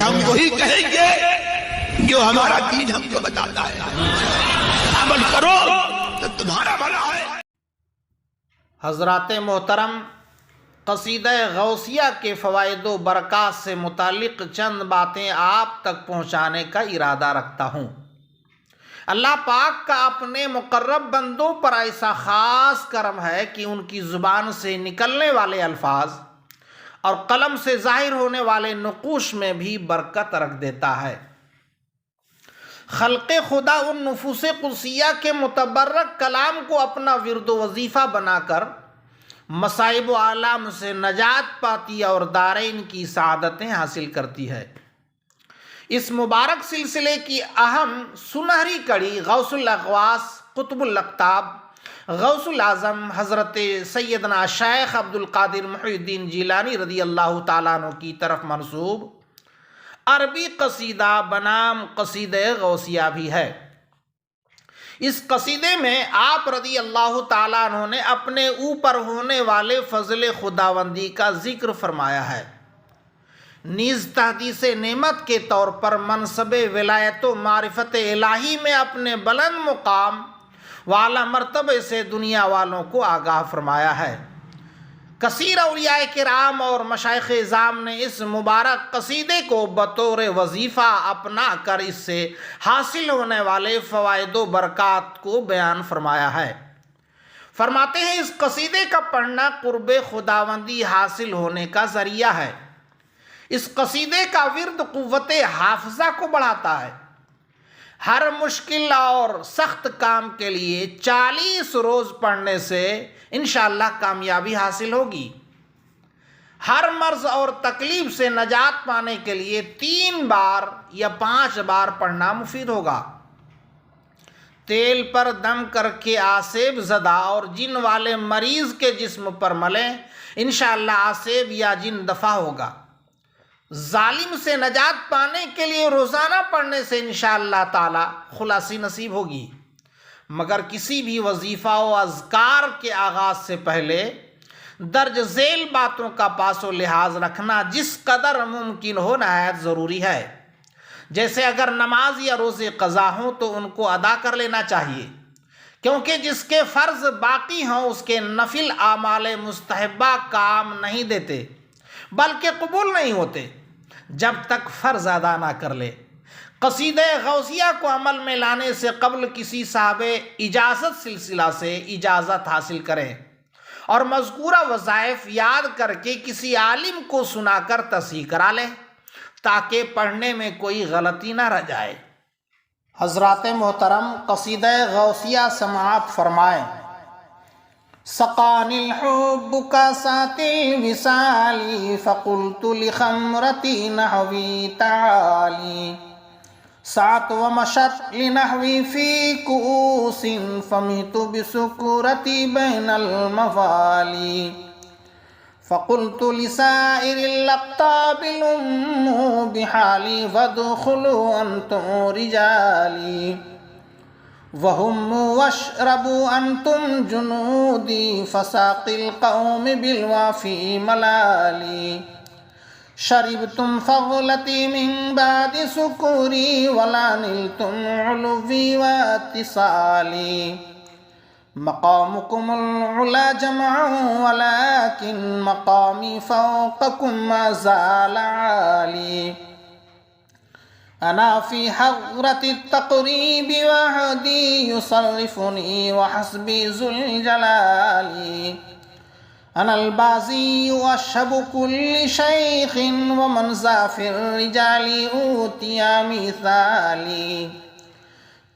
ہم وہی کہیں گے جو ہمارا دین ہم کو بتاتا ہے، عمل کرو تو تمہارا بھلا ہے۔ حضرات محترم، قصیدہ غوثیہ کے فوائد و برکات سے متعلق چند باتیں آپ تک پہنچانے کا ارادہ رکھتا ہوں۔ اللہ پاک کا اپنے مقرب بندوں پر ایسا خاص کرم ہے کہ ان کی زبان سے نکلنے والے الفاظ اور قلم سے ظاہر ہونے والے نقوش میں بھی برکت رکھ دیتا ہے۔ خلق خدا ان نفوس قدسیہ کے متبرک کلام کو اپنا ورد و وظیفہ بنا کر مصائب و آلام سے نجات پاتی اور دارین کی سعادتیں حاصل کرتی ہے۔ اس مبارک سلسلے کی اہم سنہری کڑی غوث الاغواث قطب الاقطاب غوث الاعظم حضرت سیدنا شیخ عبد القادر محی الدین جیلانی رضی اللہ تعالیٰ عنہ کی طرف منسوب عربی قصیدہ بنام قصیدہ غوثیہ بھی ہے۔ اس قصیدے میں آپ رضی اللہ تعالیٰ عنہ نے اپنے اوپر ہونے والے فضل خداوندی کا ذکر فرمایا ہے، نیز تحدیث نعمت کے طور پر منصب ولایت و معرفت الہی میں اپنے بلند مقام والا مرتبے سے دنیا والوں کو آگاہ فرمایا ہے۔ کثیر اولیاء کرام اور مشائخ اعظام نے اس مبارک قصیدے کو بطور وظیفہ اپنا کر اس سے حاصل ہونے والے فوائد و برکات کو بیان فرمایا ہے۔ فرماتے ہیں اس قصیدے کا پڑھنا قرب خداوندی حاصل ہونے کا ذریعہ ہے۔ اس قصیدے کا ورد قوت حافظہ کو بڑھاتا ہے۔ ہر مشکل اور سخت کام کے لیے 40 روز پڑھنے سے انشاءاللہ کامیابی حاصل ہوگی۔ ہر مرض اور تکلیف سے نجات پانے کے لیے 3 بار یا 5 بار پڑھنا مفید ہوگا۔ تیل پر دم کر کے آسیب زدہ اور جن والے مریض کے جسم پر ملیں، انشاءاللہ آسیب یا جن دفع ہوگا۔ ظالم سے نجات پانے کے لیے روزانہ پڑھنے سے انشاءاللہ تعالی خلاصی نصیب ہوگی، مگر کسی بھی وظیفہ و اذکار کے آغاز سے پہلے درج ذیل باتوں کا پاس و لحاظ رکھنا جس قدر ممکن ہو نہایت ضروری ہے۔ جیسے اگر نماز یا روزے قضا ہوں تو ان کو ادا کر لینا چاہیے، کیونکہ جس کے فرض باقی ہوں اس کے نفل اعمال مستحبہ کام نہیں دیتے بلکہ قبول نہیں ہوتے جب تک فرض ادا نہ کر لے۔ قصیدہ غوثیہ کو عمل میں لانے سے قبل کسی صاحب اجازت سلسلہ سے اجازت حاصل کریں اور مذکورہ وظائف یاد کر کے کسی عالم کو سنا کر تصحیح کرا لیں تاکہ پڑھنے میں کوئی غلطی نہ رہ جائے۔ حضرات محترم، قصیدہ غوثیہ سماعت فرمائیں۔ سقانی الحب کاسات الوصال فقلت لخمرتی نحوی تعالی سعت ومشت لنحوی فی کؤوس فمت بسکرتی بین المفالی فقلت لسائر الاقطاب لموا بحالی وادخلوا انتم رجالی وَهُمُّ وَاشْرَبُوا أَنْتُمْ جُنُودِي فَسَاقِي الْقَوْمِ بِالْوَافِي مَلَالِي شَرِبْتُمْ فَضْلَتِي مِنْ بَعْدِ سُكُورِي وَلَا نِلْتُمْ عُلُوِّي وَاتصَالِي مَقَامُكُمُ الْعُلَى جَمْعًا وَلَكِنْ مَقَامِي فَوْقَكُمْ مَا زَالَ عَالِي أنا في حضرة التقريب وحدي يصرفني وحسبي ذو الجلال أنا البازي وأشهب كل شيخ ومن ذا في الرجال أوتي مثالي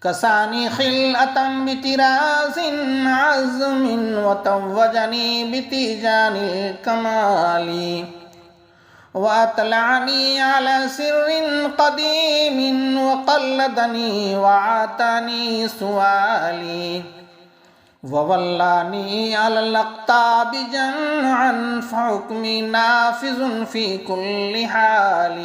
كساني خلأة بطراز عزم وتوجني بتيجان الكمال وأطلعني على سر قديم وقلدني وعاتاني سؤالي وولاني على الأقطاب جمعا فحكمي نافذ في كل حال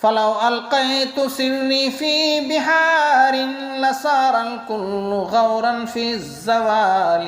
فلو ألقيت سري في بحار لصار الكل غورا في الزوال